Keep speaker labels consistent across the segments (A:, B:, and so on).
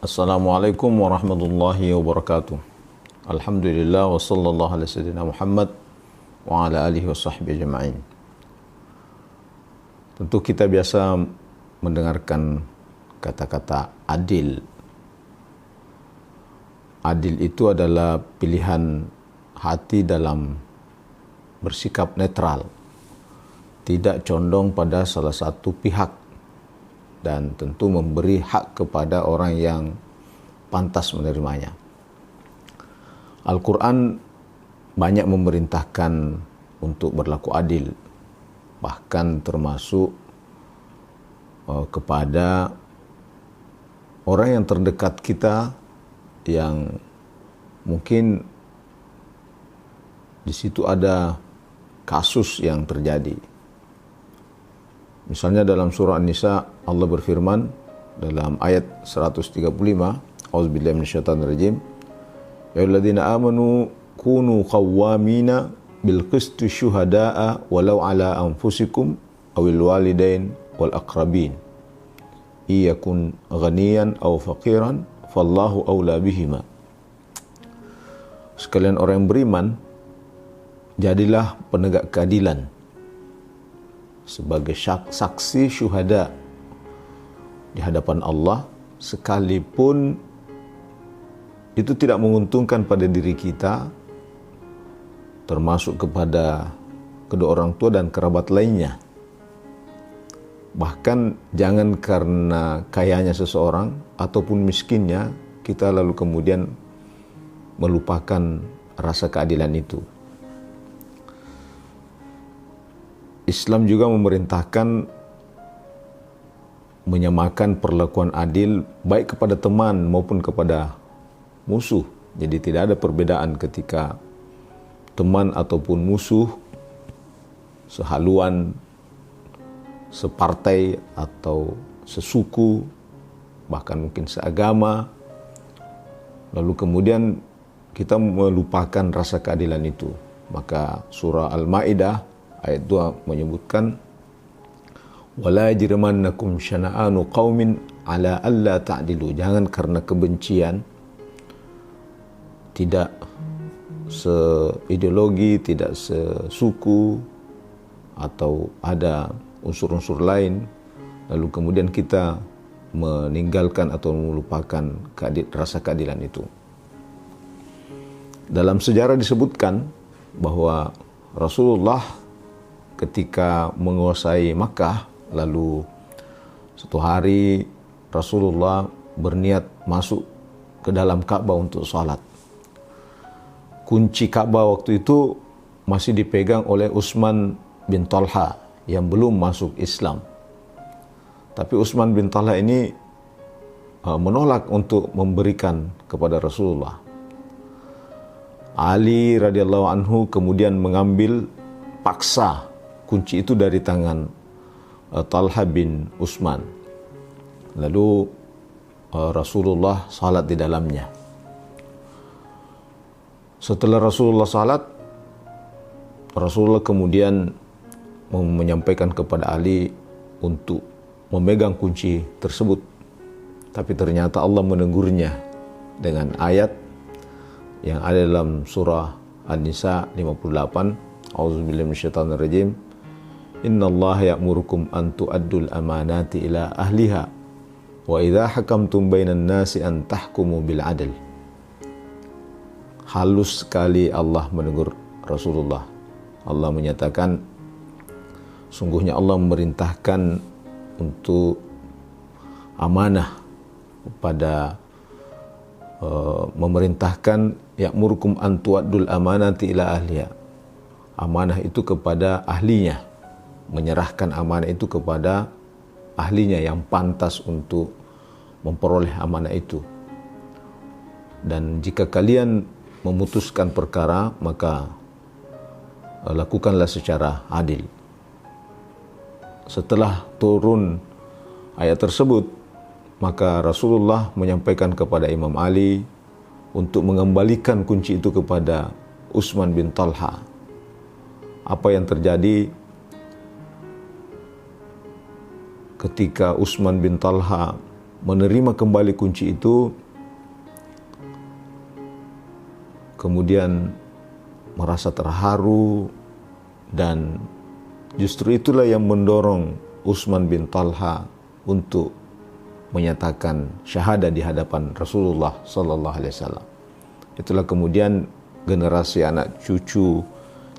A: Assalamualaikum warahmatullahi wabarakatuh. Alhamdulillah wa sallallahu ala sayyidina Muhammad wa ala alihi wa sahbihi ajma'in. Tentu kita biasa mendengarkan kata-kata adil. Adil itu adalah pilihan hati dalam bersikap netral, tidak condong pada salah satu pihak, dan tentu memberi hak kepada orang yang pantas menerimanya. Al-Quran banyak memerintahkan untuk berlaku adil, bahkan termasuk kepada orang yang terdekat kita yang mungkin di situ ada kasus yang terjadi. Misalnya dalam surah An-Nisa Allah berfirman dalam ayat 135, A'udzubillahi minasyaitonir rajim. Ya ayyuhalladzina amanu kunu qawwamina bil qisti syuhada'a walau ala anfusikum awil walidain wal aqrabin. Iyakun ghaniyan aw faqiran fallahu aula bihima. Sekalian orang yang beriman, jadilah penegak keadilan sebagai saksi syuhada di hadapan Allah, sekalipun itu tidak menguntungkan pada diri kita, termasuk kepada kedua orang tua dan kerabat lainnya. Bahkan jangan karena kayanya seseorang ataupun miskinnya kita lalu kemudian melupakan rasa keadilan itu. Islam juga memerintahkan menyamakan perlakuan adil baik kepada teman maupun kepada musuh. Jadi tidak ada perbedaan ketika teman ataupun musuh, sehaluan, separtai atau sesuku, bahkan mungkin seagama, lalu kemudian kita melupakan rasa keadilan itu. Maka surah Al-Ma'idah ayat 2 menyebutkan, wala yajrimannakum syana'anu qaumin ala alla ta'dilu. Jangan karena kebencian, tidak seideologi, tidak sesuku, atau ada unsur-unsur lain, lalu kemudian kita meninggalkan atau melupakan rasa keadilan itu. Dalam sejarah disebutkan bahwa Rasulullah ketika menguasai Makkah, lalu suatu hari Rasulullah berniat masuk ke dalam Ka'bah untuk salat. Kunci Ka'bah waktu itu masih dipegang oleh Utsman bin Talha yang belum masuk Islam. Tapi Utsman bin Talha ini menolak untuk memberikan kepada Rasulullah. Ali radhiyallahu anhu kemudian mengambil paksa kunci itu dari tangan Talha bin Utsman. Lalu Rasulullah salat di dalamnya. Setelah Rasulullah salat, Rasulullah kemudian menyampaikan kepada Ali untuk memegang kunci tersebut. Tapi ternyata Allah menegurnya dengan ayat yang ada dalam surah An-Nisa 58, A'udzubillahi minasyaitonir rajim. Innallaha ya'murukum an tu'addul amanati ila ahliha wa idza hakamtum bainan nasi an tahkumu bil adl. Halus sekali Allah menegur Rasulullah. Allah menyatakan, sungguhnya Allah memerintahkan untuk amanah kepada memerintahkan ya'murukum an tu'addul amanati ila ahliha. Amanah itu kepada ahlinya, menyerahkan amanah itu kepada ahlinya yang pantas untuk memperoleh amanah itu. Dan jika kalian memutuskan perkara, maka lakukanlah secara adil. Setelah turun ayat tersebut, maka Rasulullah menyampaikan kepada Imam Ali untuk mengembalikan kunci itu kepada Utsman bin Talha. Apa yang terjadi ketika Utsman bin Talha menerima kembali kunci itu, kemudian merasa terharu, dan justru itulah yang mendorong Utsman bin Talha untuk menyatakan syahadah di hadapan Rasulullah sallallahu alaihi wasallam. Itulah kemudian generasi anak cucu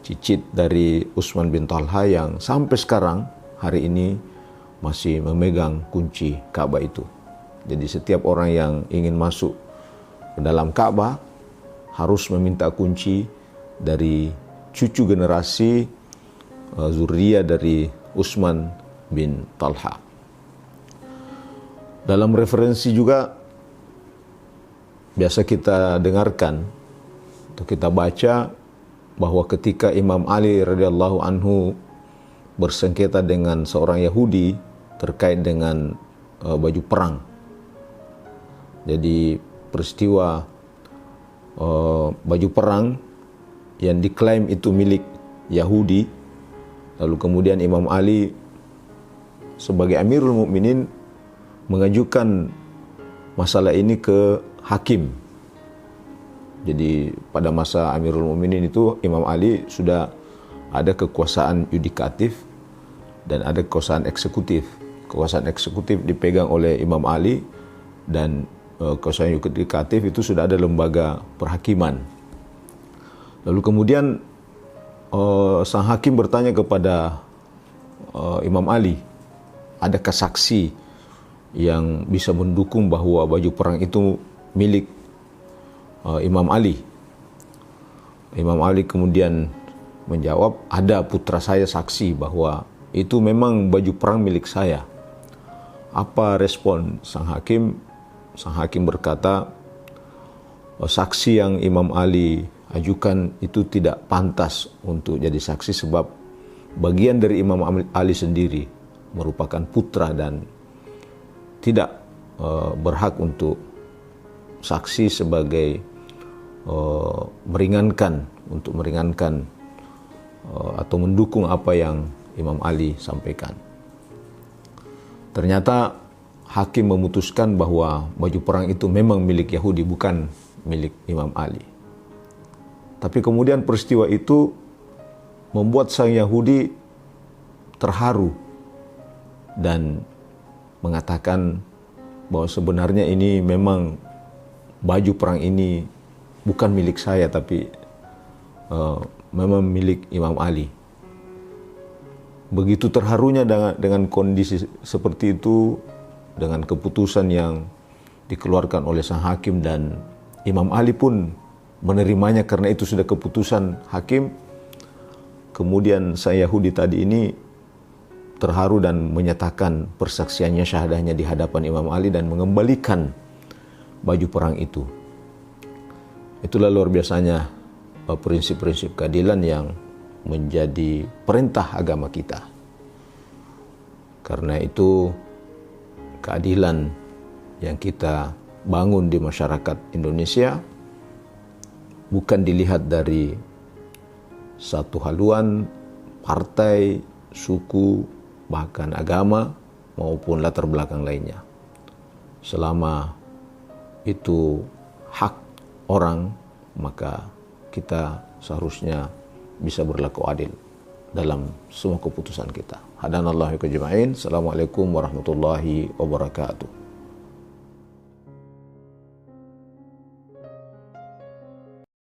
A: cicit dari Utsman bin Talha yang sampai sekarang hari ini masih memegang kunci Ka'bah itu. Jadi setiap orang yang ingin masuk ke dalam Ka'bah harus meminta kunci dari cucu generasi zuriyah dari Utsman bin Talha. Dalam referensi juga biasa kita dengarkan atau kita baca bahwa ketika Imam Ali radhiyallahu anhu bersengketa dengan seorang Yahudi terkait dengan baju perang. Jadi peristiwa baju perang yang diklaim itu milik Yahudi, lalu kemudian Imam Ali sebagai Amirul Mukminin mengajukan masalah ini ke hakim. Jadi pada masa Amirul Mukminin itu Imam Ali sudah ada kekuasaan yudikatif dan ada kekuasaan eksekutif. Kekuasaan eksekutif dipegang oleh Imam Ali dan kekuasaan yudikatif itu sudah ada lembaga perhakiman. Lalu kemudian sang hakim bertanya kepada Imam Ali, adakah saksi yang bisa mendukung bahwa baju perang itu milik Imam Ali? Imam Ali kemudian menjawab, ada, putra saya saksi bahwa itu memang baju perang milik saya. Apa respon sang hakim? Sang hakim berkata, saksi yang Imam Ali ajukan itu tidak pantas untuk jadi saksi sebab bagian dari Imam Ali sendiri merupakan putra dan tidak berhak untuk saksi sebagai meringankan atau mendukung apa yang Imam Ali sampaikan. Ternyata hakim memutuskan bahwa baju perang itu memang milik Yahudi, bukan milik Imam Ali. Tapi kemudian peristiwa itu membuat sang Yahudi terharu dan mengatakan bahwa sebenarnya ini memang baju perang ini bukan milik saya, tapi memang milik Imam Ali. Begitu terharunya dengan kondisi seperti itu, dengan keputusan yang dikeluarkan oleh sang hakim, dan Imam Ali pun menerimanya karena itu sudah keputusan hakim. Kemudian sang Yahudi tadi ini terharu dan menyatakan persaksiannya, syahadahnya di hadapan Imam Ali dan mengembalikan baju perang itu. Itulah luar biasanya prinsip-prinsip keadilan yang menjadi perintah agama kita. Karena itu keadilan yang kita bangun di masyarakat Indonesia bukan dilihat dari satu haluan, partai, suku, bahkan agama maupun latar belakang lainnya. Selama itu hak orang, maka kita seharusnya bisa berlaku adil dalam semua keputusan kita. Hadanallahu wa iyyakum ajma'in. Assalamualaikum warahmatullahi wabarakatuh.